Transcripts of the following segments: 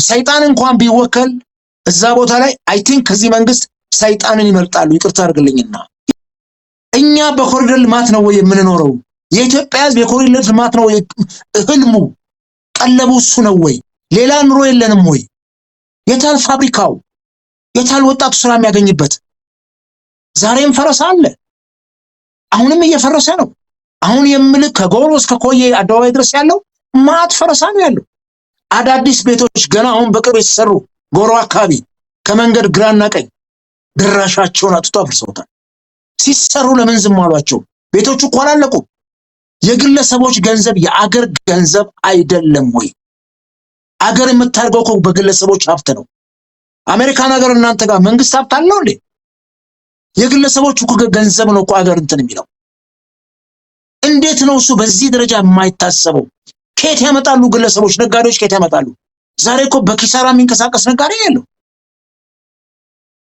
ሰይጣን እንኳን ቢወከል እዛ ቦታ ላይ አይ ቲንክ ከዚህ መንግስት ሰይጣንን ይመርጣሉ። ይቅርታ አድርግልኝና እኛ በኮሪደር ልማት ነው ወይ የምንኖረው? የኢትዮጵያ ሕዝብ የኮሪደር ልማት ነው ወይ ህልሙ? ቀለቡ እሱ ነው ወይ? ሌላ ኑሮ የለንም ወይ? የታል ፋብሪካው? የታል ወጣቱ ስራ የሚያገኝበት? ዛሬም ፈረሰ አለ። አሁንም እየፈረሰ ነው። አሁን የምልክ ከጎሮ እስከ ኮዬ አደባባይ ድረስ ያለው ማት ፈረሳ ነው ያለው። አዳዲስ ቤቶች ገና አሁን በቅርብ የተሰሩ ጎሮ አካባቢ ከመንገድ ግራና ቀኝ ድራሻቸውን አጥቶ አፍርሰውታል። ሲሰሩ ለምን ዝም አሏቸው? ቤቶቹ እኮ አላለቁም። የግለሰቦች ገንዘብ የአገር ገንዘብ አይደለም ወይ? አገር የምታርገው እኮ በግለሰቦች ሀብት ነው። አሜሪካን ሀገር እናንተ ጋር መንግስት ሀብት አለው እንዴ? የግለሰቦች እኮ ገንዘብ ነው እኮ አገር እንትን የሚለው። እንዴት ነው እሱ በዚህ ደረጃ የማይታሰበው? ከየት ያመጣሉ ግለሰቦች? ነጋዴዎች ከየት ያመጣሉ? ዛሬ እኮ በኪሳራ የሚንቀሳቀስ ነጋዴ የለው።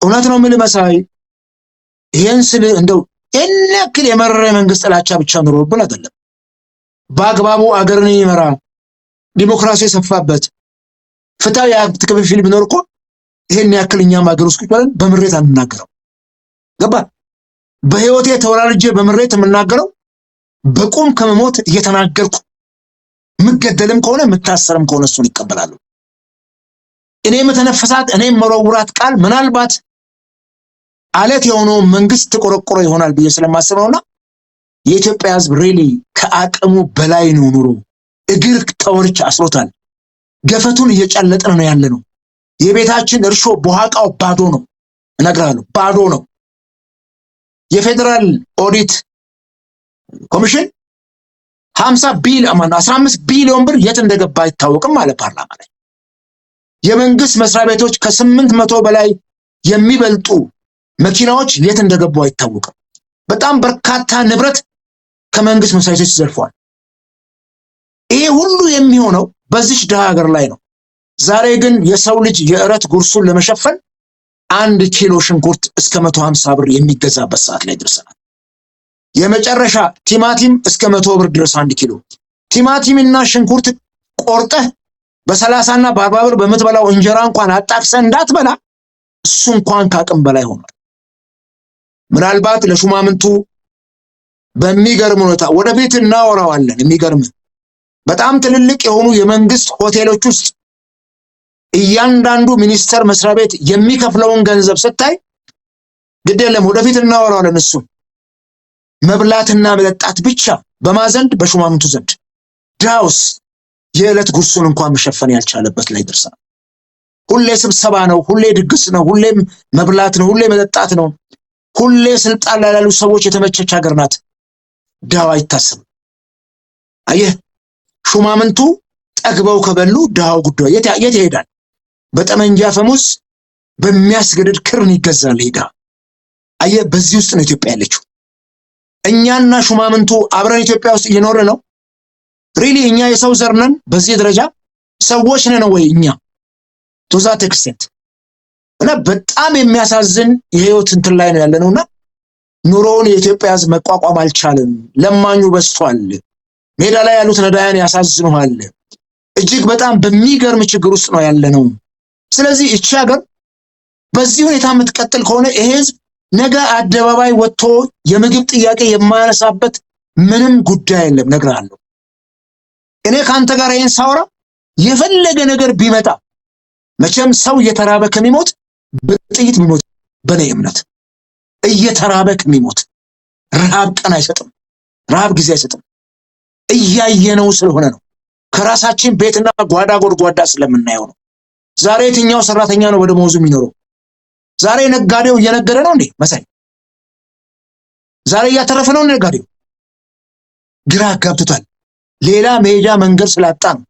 እውነት ነው የምልህ መሳይ፣ ይሄን ስል እንደው ያክል የመረረ መንግስት ጥላቻ ብቻ ኑሮብን አይደለም። በአግባቡ አገርን ይመራ ዲሞክራሲ የሰፋበት ፍትሃዊ የሀብት ክፍፍል ቢኖር እኮ ይሄን ያክል እኛም ሀገር ውስጥ ቁጥረን በምሬት አንናገረው። ገባ? በህይወቴ ተወራርጄ በምሬት የምናገረው በቁም ከመሞት እየተናገርኩ ምገደልም ከሆነ ምታሰርም ከሆነ እሱን ይቀበላሉ። እኔ መተነፈሳት እኔ መረውራት ቃል ምናልባት አለት የሆነው መንግስት ተቆረቆረ ይሆናል ብዬ ስለማስብ ነውና የኢትዮጵያ ህዝብ ሪሊ ከአቅሙ በላይ ነው ኑሮ። እግር ተወርች አስሮታል። ገፈቱን እየጨለጥን ነው ያለነው። የቤታችን እርሾ በኋቃው ባዶ ነው። እነግራለሁ፣ ባዶ ነው። የፌደራል ኦዲት ኮሚሽን 15 ቢሊዮን ብር የት እንደገባ አይታወቅም ማለት ፓርላማ ላይ። የመንግስት መስሪያ ቤቶች ከ800 በላይ የሚበልጡ መኪናዎች የት እንደገቡ አይታወቅም። በጣም በርካታ ንብረት ከመንግስት መስሪያ ቤቶች ዘርፏል። ይሄ ሁሉ የሚሆነው በዚህ ድሃ ሀገር ላይ ነው። ዛሬ ግን የሰው ልጅ የእረት ጉርሱን ለመሸፈን 1 ኪሎ ሽንኩርት እስከ 150 ብር የሚገዛበት ሰዓት ላይ ደርሰናል። የመጨረሻ ቲማቲም እስከ 100 ብር ድረስ 1 ኪሎ ቲማቲምና ሽንኩርት ቆርጠህ በ30 እና በ40 ብር በምትበላው እንጀራ እንኳን አጣፍሰህ እንዳትበላ እሱ እንኳን ካቅም በላይ ሆኗል። ምናልባት ለሹማምንቱ በሚገርም ሁኔታ ወደፊት እናወራዋለን። የሚገርም በጣም ትልልቅ የሆኑ የመንግስት ሆቴሎች ውስጥ እያንዳንዱ ሚኒስተር መስሪያ ቤት የሚከፍለውን ገንዘብ ስታይ ግድ የለም ወደፊት እናወራዋለን። እሱ መብላትና መጠጣት ብቻ በማዘንድ በሹማምንቱ ዘንድ ዳውስ የዕለት ጉርሱን እንኳን መሸፈን ያልቻለበት ላይ ደርሰናል። ሁሌ ስብሰባ ነው፣ ሁሌ ድግስ ነው፣ ሁሌ መብላት ነው፣ ሁሌ መጠጣት ነው፣ ሁሌ ስልጣን ላይ ያሉ ሰዎች የተመቸች ሀገር ናት። ዳው አይታሰብም። አየህ ሹማምንቱ ጠግበው ከበሉ ዳው ጉዳይ የት ይሄዳል? በጠመንጃ ፈሙስ በሚያስገድድ ክርን ይገዛል ሄዳ። አየህ በዚህ ውስጥ ነው ኢትዮጵያ ያለችው። እኛና ሹማምንቱ አብረን ኢትዮጵያ ውስጥ እየኖርን ነው። ሪሊ እኛ የሰው ዘር ነን? በዚህ ደረጃ ሰዎች ነን ወይ እኛ? ቶዛ ቴክስት እና በጣም የሚያሳዝን የህይወት እንትን ላይ ነው ያለነውና ኑሮውን የኢትዮጵያ ህዝብ መቋቋም አልቻለም። ለማኙ በስቷል። ሜዳ ላይ ያሉት ነዳያን ያሳዝኑሃል። እጅግ በጣም በሚገርም ችግር ውስጥ ነው ያለነው። ስለዚህ እቺ ሀገር በዚህ ሁኔታ የምትቀጥል ከሆነ ይሄ ህዝብ ነገ አደባባይ ወጥቶ የምግብ ጥያቄ የማያነሳበት ምንም ጉዳይ የለም። ነግራለሁ። እኔ ካንተ ጋር ይሄን ሳወራ የፈለገ ነገር ቢመጣ መቼም ሰው እየተራበ ከሚሞት በጥይት የሚሞት በኔ እምነት እየተራበ ከሚሞት ረሃብ ቀን አይሰጥም። ረሃብ ጊዜ አይሰጥም። እያየነው ስለሆነ ነው። ከራሳችን ቤትና ጓዳ ጎድጓዳ ስለምናየው ነው። ዛሬ የትኛው ሰራተኛ ነው በደሞዙ የሚኖረው? ዛሬ ነጋዴው እየነገደ ነው እንዴ መሳይ? ዛሬ እያተረፈ ነው ነጋዴው? ግራ ጋብቶታል። ሌላ መሄጃ መንገድ ስላጣ ነው።